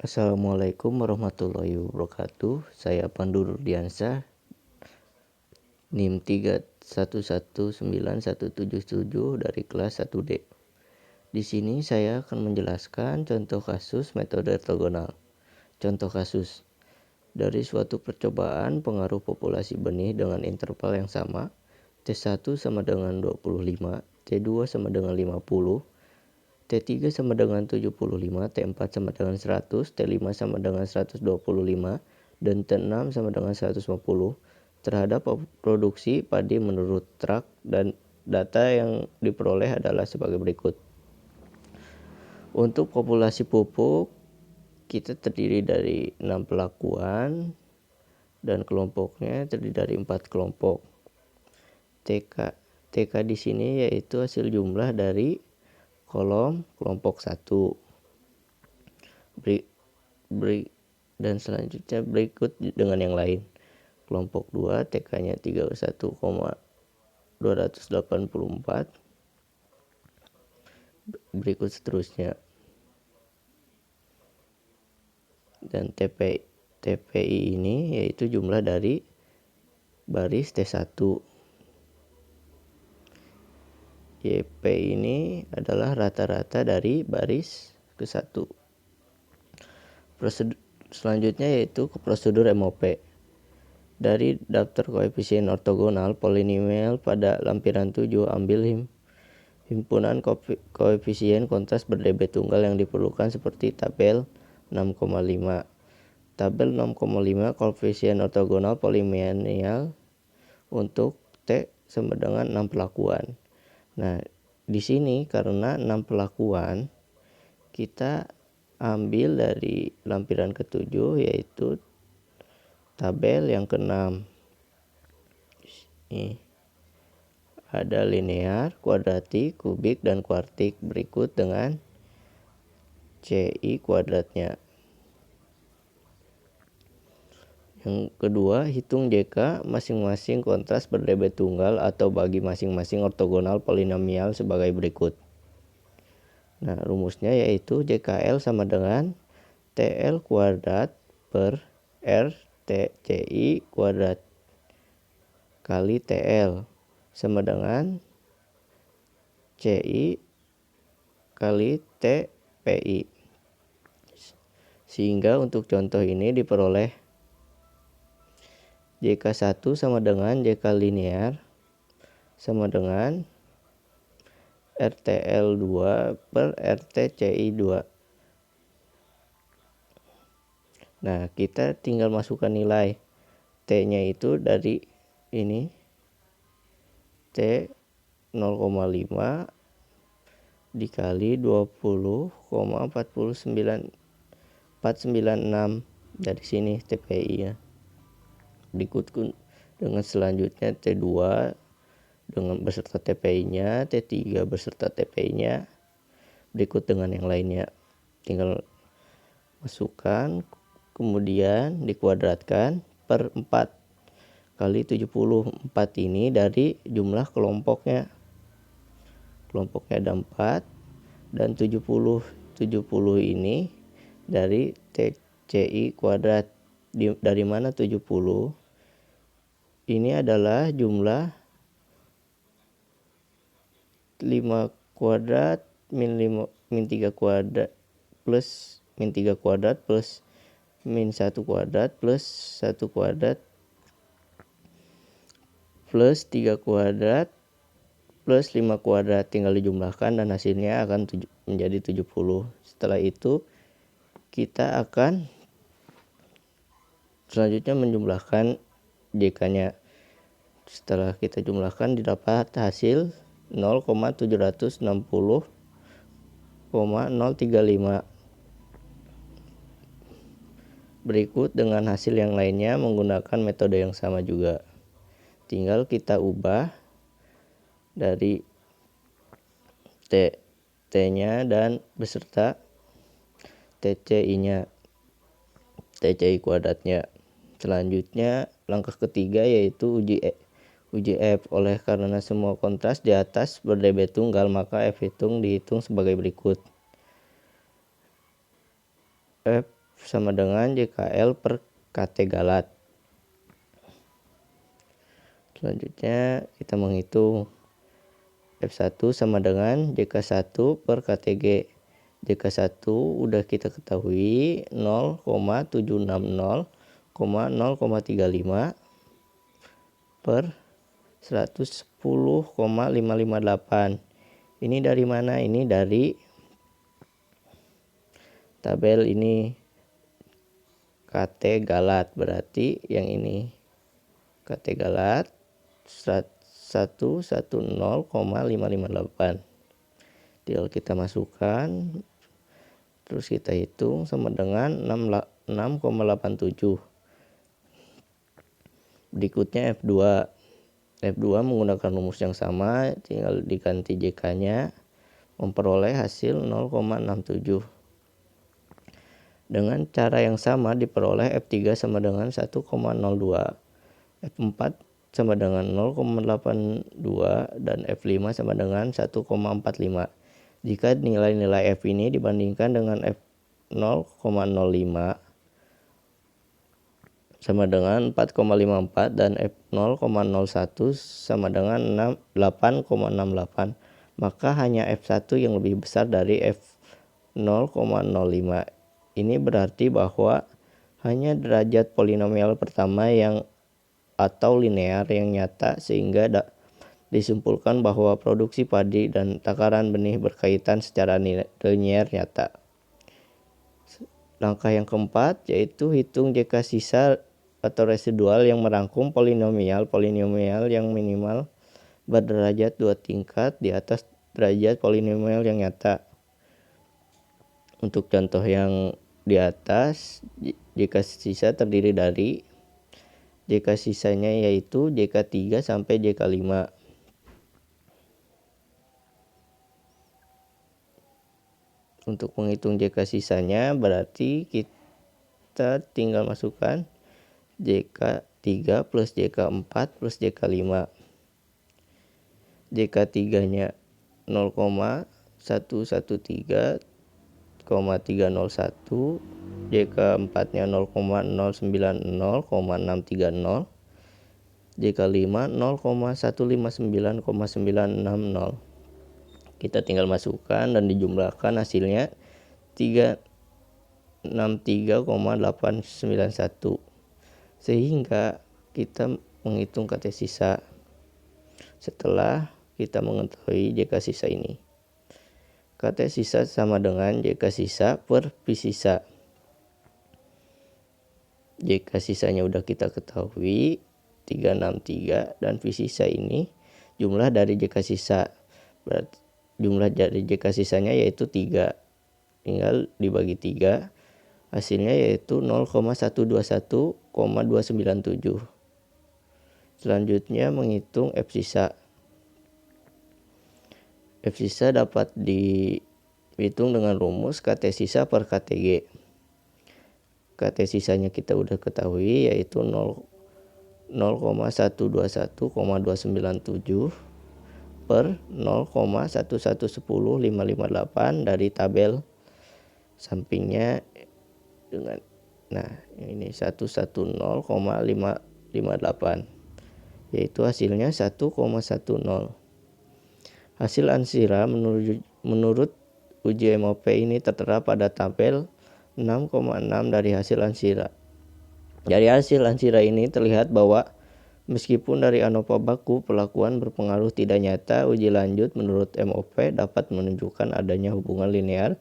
Assalamualaikum warahmatullahi wabarakatuh. Saya Pandu Rudiansyah, NIM 3119177 dari kelas 1D. Di sini saya akan menjelaskan contoh kasus metode ortogonal. Contoh kasus. Dari suatu percobaan pengaruh populasi benih dengan interval yang sama, T1 sama dengan 25, T2 sama dengan 50, T3 sama dengan 75, T4 sama dengan 100, T5 sama dengan 125, dan T6 sama dengan 150 terhadap produksi padi menurut trak, dan data yang diperoleh adalah sebagai berikut. Untuk populasi pupuk, kita terdiri dari 6 pelakuan dan kelompoknya terdiri dari 4 kelompok. TK di sini yaitu hasil jumlah dari kolom kelompok 1. Dan selanjutnya berikut dengan yang lain. Kelompok 2 TK-nya 31,284. Berikut seterusnya. Dan TPI ini yaitu jumlah dari baris T1. YP ini adalah rata-rata dari baris ke-1. Selanjutnya yaitu prosedur MOP. Dari daftar koefisien ortogonal polinomial pada lampiran 7, ambil himpunan koefisien kontras ber-dB tunggal yang diperlukan seperti tabel 6,5. Tabel 6,5 koefisien ortogonal polinomial untuk T sama dengan 6 pelakuan. Nah, di sini karena 6 pelakuan, kita ambil dari lampiran ke-7 yaitu tabel yang ke-6. Ini ada linear, kuadratik, kubik, dan kuartik berikut dengan CI kuadratnya. Yang kedua, hitung JK masing-masing kontras ber-dB tunggal atau bagi masing-masing ortogonal polinomial sebagai berikut. Nah, rumusnya yaitu JKL sama dengan TL kuadrat per RTCI kuadrat kali TL sama dengan CI kali TPI. Sehingga untuk contoh ini diperoleh JK1 sama dengan JK linear sama dengan RTL2 per RTCI2. Nah, kita tinggal masukkan nilai T-nya itu dari ini T 0,5 dikali 20,496 dari sini TPI-nya. Berikut dengan selanjutnya T2 dengan beserta TPI-nya, T3 beserta TPI-nya, berikut dengan yang lainnya. Tinggal masukkan, kemudian dikuadratkan per 4 kali 70. 4 ini dari jumlah kelompoknya. Kelompoknya ada 4 dan 70 ini dari TCI kuadrat. Dari mana 70? Ini adalah jumlah 5 kuadrat min 3 kuadrat plus min 3 kuadrat plus min 1 kuadrat plus 1 kuadrat plus 3 kuadrat plus 5 kuadrat. Tinggal dijumlahkan dan hasilnya akan menjadi 70. Setelah itu kita akan selanjutnya menjumlahkan JK-nya. Setelah kita jumlahkan didapat hasil 0,760,035. Berikut dengan hasil yang lainnya menggunakan metode yang sama juga. Tinggal kita ubah dari T-nya dan beserta TCI-nya, TCI kuadratnya. Selanjutnya langkah ketiga yaitu uji F. Oleh karena semua kontras di atas ber-dB tunggal, maka F dihitung sebagai berikut. F sama dengan JKL per KT galat. Selanjutnya kita menghitung F1 sama dengan JK1 per KTG. JK1 udah kita ketahui 0,760,0,35 per 110,558. Ini dari mana? Ini dari tabel ini KT galat, berarti yang ini KT galat 110,558. Tinggal kita masukkan, terus kita hitung sama dengan 6,87. Berikutnya F2. F2 menggunakan rumus yang sama, tinggal diganti JK-nya, memperoleh hasil 0,67. Dengan cara yang sama diperoleh F3 sama dengan 1,02, F4 sama dengan 0,82, dan F5 sama dengan 1,45. Jika nilai-nilai F ini dibandingkan dengan F 0,05 sama dengan 4,54 dan F 0,01 sama dengan 8,68, maka hanya F1 yang lebih besar dari F 0,05. Ini berarti bahwa hanya derajat polinomial pertama yang atau linear yang nyata, sehingga disimpulkan bahwa produksi padi dan takaran benih berkaitan secara linear nyata. Langkah yang keempat yaitu hitung JK sisa atau residual yang merangkum polinomial yang minimal berderajat 2 tingkat di atas derajat polinomial yang nyata. Untuk contoh yang di atas, JK sisa terdiri dari JK sisanya yaitu JK3 sampai JK5. Untuk menghitung JK sisanya berarti kita tinggal masukkan JK3 plus JK4 plus JK5. JK3-nya 0,113,301, JK4-nya 0,090,630, JK5 0,159,960. Kita tinggal masukkan dan dijumlahkan, hasilnya 363,891. Sehingga kita menghitung KT sisa setelah kita mengetahui JK sisa ini. KT sisa sama dengan JK sisa per P sisa. JK sisanya udah kita ketahui 363, dan P sisa ini jumlah dari JK sisa. Berarti jumlah dari JK sisanya yaitu 3. Tinggal dibagi 3. Hasilnya yaitu 0,121,297. Selanjutnya menghitung F sisa. F sisa dapat dihitung dengan rumus KT sisa per KTG. KT sisanya kita udah ketahui yaitu 0,121,297 per 0,1110558 dari tabel sampingnya dengan ini 110,558, yaitu hasilnya 1,10. Hasil ansira menurut uji MOP ini tertera pada tabel 6,6 dari hasil ansira. Dari hasil ansira ini terlihat bahwa meskipun dari ANOVA baku perlakuan berpengaruh tidak nyata, uji lanjut menurut MOP dapat menunjukkan adanya hubungan linear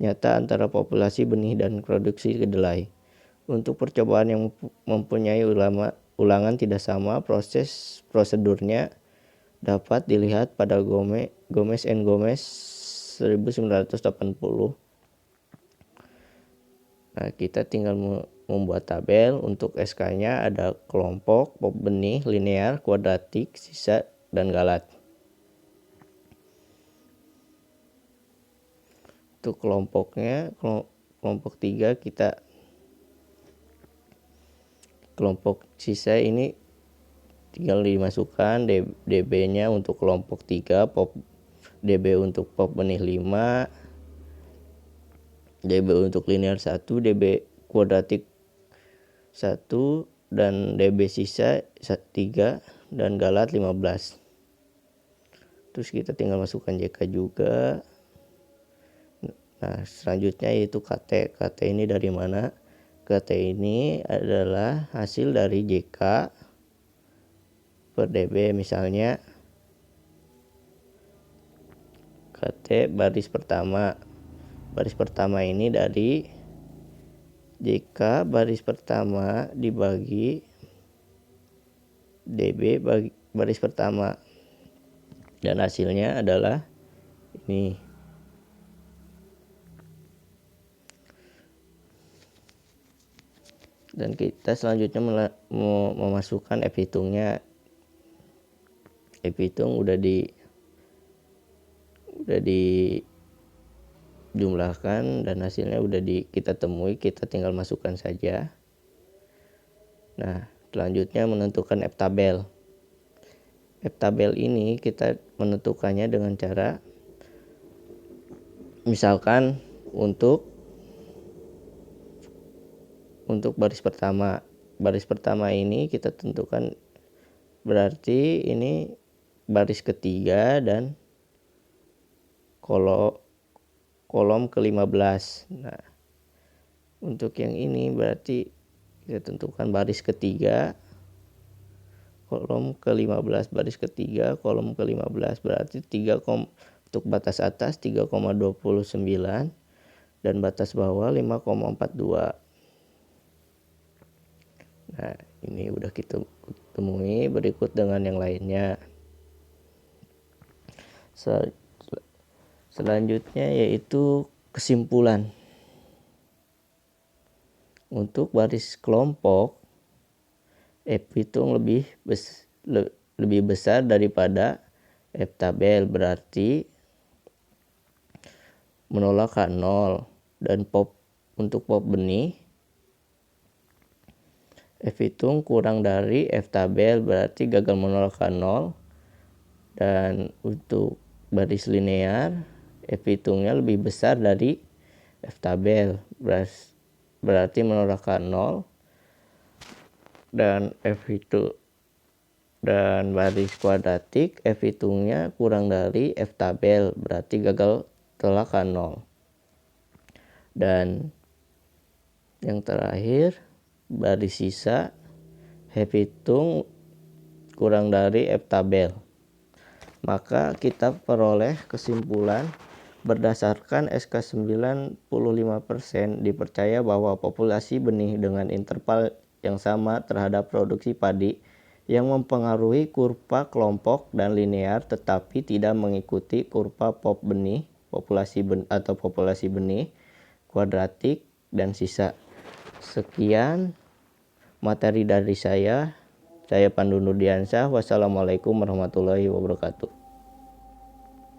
nyata antara populasi benih dan produksi kedelai. Untuk percobaan yang mempunyai ulangan tidak sama, prosedurnya dapat dilihat pada Gomez and Gomez 1980. Kita tinggal membuat tabel. Untuk SK-nya ada kelompok, pop benih, linear, kuadratik, sisa, dan galat. Untuk kelompoknya, kelompok 3 kita kelompok sisa ini tinggal dimasukkan DB-nya untuk kelompok 3, pop DB untuk pop benih 5, DB untuk linear 1, DB kuadratik 1 dan DB sisa 3 dan Galat 15. Terus kita tinggal masukkan JK juga. Nah, selanjutnya yaitu KT. KT ini dari mana? KT ini adalah hasil dari JK per DB. Misalnya KT baris pertama. Baris pertama ini dari JK baris pertama dibagi DB baris pertama. Dan hasilnya adalah ini. Dan kita selanjutnya memasukkan F hitungnya. F hitung udah dijumlahkan dan hasilnya udah kita temui, kita tinggal masukkan saja. Nah, selanjutnya menentukan F tabel. F tabel ini kita menentukannya dengan cara misalkan untuk baris pertama ini kita tentukan, berarti ini baris ketiga dan kolom ke-15. Nah, untuk yang ini berarti kita tentukan baris ketiga kolom ke-15, baris ketiga kolom ke-15, berarti untuk batas atas 3,29 dan batas bawah 5,42. Nah, ini udah kita temui. Berikut dengan yang lainnya. Selanjutnya yaitu kesimpulan. Untuk baris kelompok, F hitung lebih besar daripada F tabel, berarti menolak K0. Dan untuk pop benih, F hitung kurang dari F tabel, berarti gagal menolak K0. Dan untuk baris linear, F hitungnya lebih besar dari F tabel, berarti menolak K0. Dan dan baris kuadratik, F hitungnya kurang dari F tabel, berarti gagal tolak K0. Dan yang terakhir, baris sisa, F hitung kurang dari F tabel. Maka kita peroleh kesimpulan berdasarkan SK 95% dipercaya bahwa populasi benih dengan interval yang sama terhadap produksi padi yang mempengaruhi kurva kelompok dan linear tetapi tidak mengikuti kurva pop benih, populasi benih, kuadratik, dan sisa. Sekian materi dari saya Pandu Nurdiansyah. Wassalamualaikum warahmatullahi wabarakatuh.